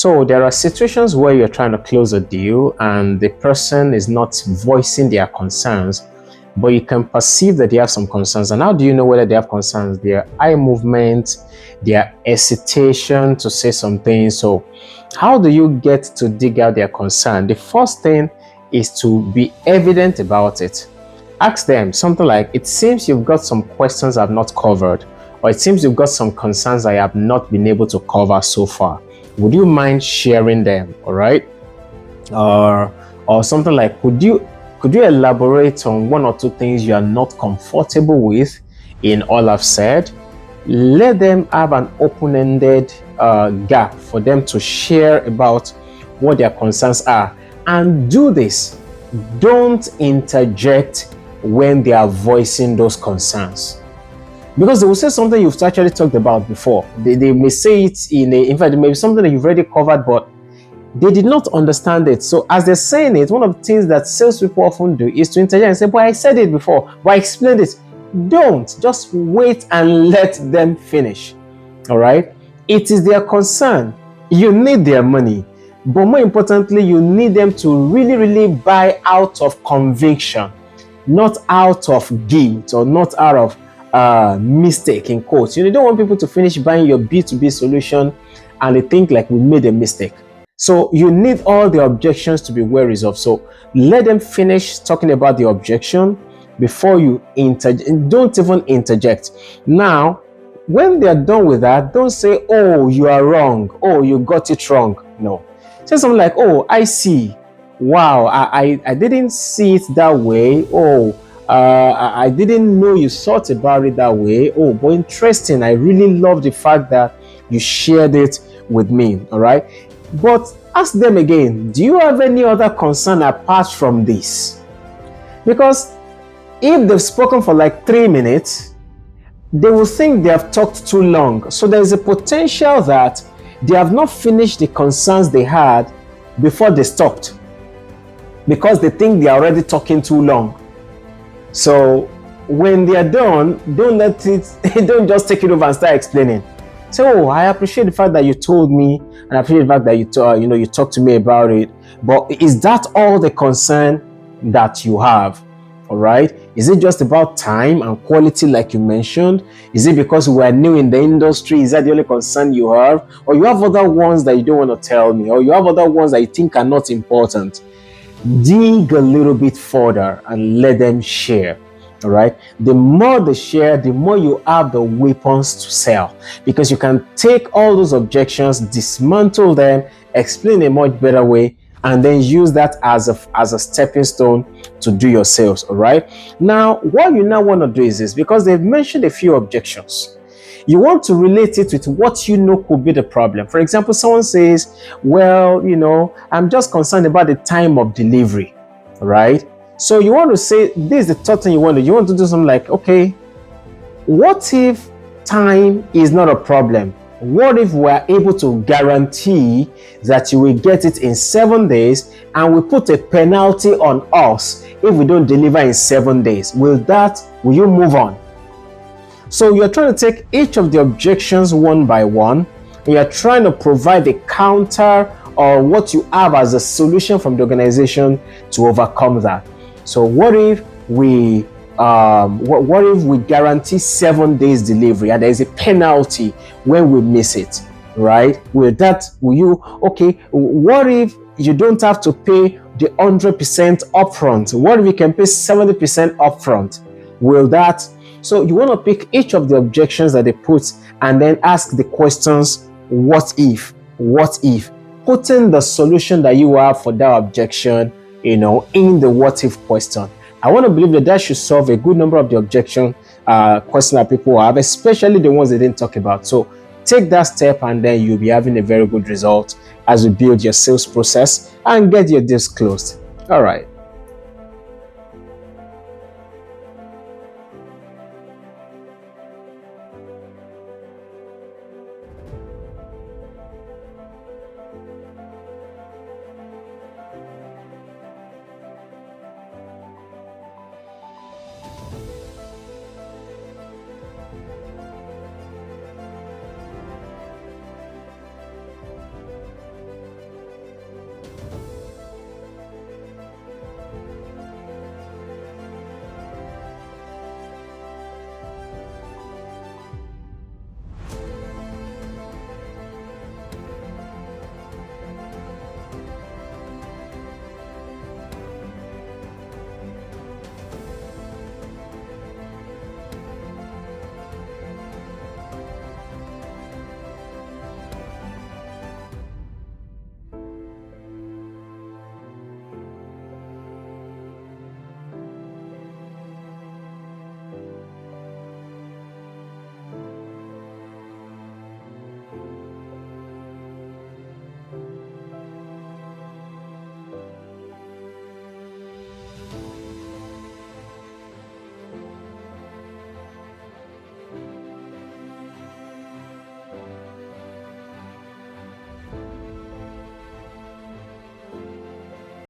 So there are situations where you're trying to close a deal and the person is not voicing their concerns, but you can perceive that they have some concerns. And how do you know whether they have concerns? Their eye movement, their hesitation to say something. So how do you get to dig out their concern? The first thing is to be evident about it. Ask them something like, it seems you've got some questions I've not covered, or it seems you've got some concerns I have not been able to cover so far. Would you mind sharing them? All right. Or something like, could you elaborate on one or two things you are not comfortable with in all I've said? Let them have an open-ended gap for them to share about what their concerns are. And do this. Don't interject when they are voicing those concerns, because they will say something you've actually talked about before. They may say it in fact, it may be something that you've already covered, but they did not understand it. So as they're saying it, one of the things that salespeople often do is to interject and say, but I said it before, but I explained it. Don't. Just wait and let them finish. All right? It is their concern. You need their money. But more importantly, you need them to really, really buy out of conviction, not out of guilt or not out of mistake in quotes. You don't want people to finish buying your B2B solution and they think like we made a mistake. So you need all the objections to be well resolved. So let them finish talking about the objection before you interject. Don't even interject. Now, when they're done with that, don't say, oh, you are wrong. Oh, you got it wrong. No. Say something like, oh, I see. Wow, I didn't see it that way. Oh, I didn't know you thought about it that way. Oh, but interesting. I really love the fact that you shared it with me. All right. But ask them again, do you have any other concern apart from this? Because if they've spoken for like 3 minutes, they will think they have talked too long. So there is a potential that they have not finished the concerns they had before they stopped, because they think they are already talking too long. So when they are done, don't just take it over and start explaining. Say, oh, I appreciate the fact that you told me, and I appreciate the fact that you talked to me about it. But is that all the concern that you have? All right. Is it just about time and quality, like you mentioned? Is it because we are new in the industry? Is that the only concern you have? Or you have other ones that you don't want to tell me? Or you have other ones that you think are not important? Dig a little bit further and let them share. All right. The more they share, the more you have the weapons to sell, because you can take all those objections, dismantle them, explain a much better way, and then use that as a stepping stone to do your sales. All right. Now, what you now want to do is this, because they've mentioned a few objections. You want to relate it with what you know could be the problem. For example, someone says, well, I'm just concerned about the time of delivery. All right. So you want to say, this is the third thing you want to do. You want to do something like, okay, what if time is not a problem? What if we're able to guarantee that you will get it in 7 days, and we put a penalty on us if we don't deliver in 7 days? Will you move on? So you're trying to take each of the objections one by one, and you're trying to provide a counter or what you have as a solution from the organization to overcome that. So what if we guarantee 7 days delivery and there is a penalty when we miss it, right? What if you don't have to pay the 100% upfront? What if you can pay 70% upfront? So you want to pick each of the objections that they put and then ask the questions, what if, putting the solution that you have for that objection, in the what if question. I want to believe that should solve a good number of the objection questions that people have, especially the ones they didn't talk about. So take that step and then you'll be having a very good result as you build your sales process and get your deals closed. All right.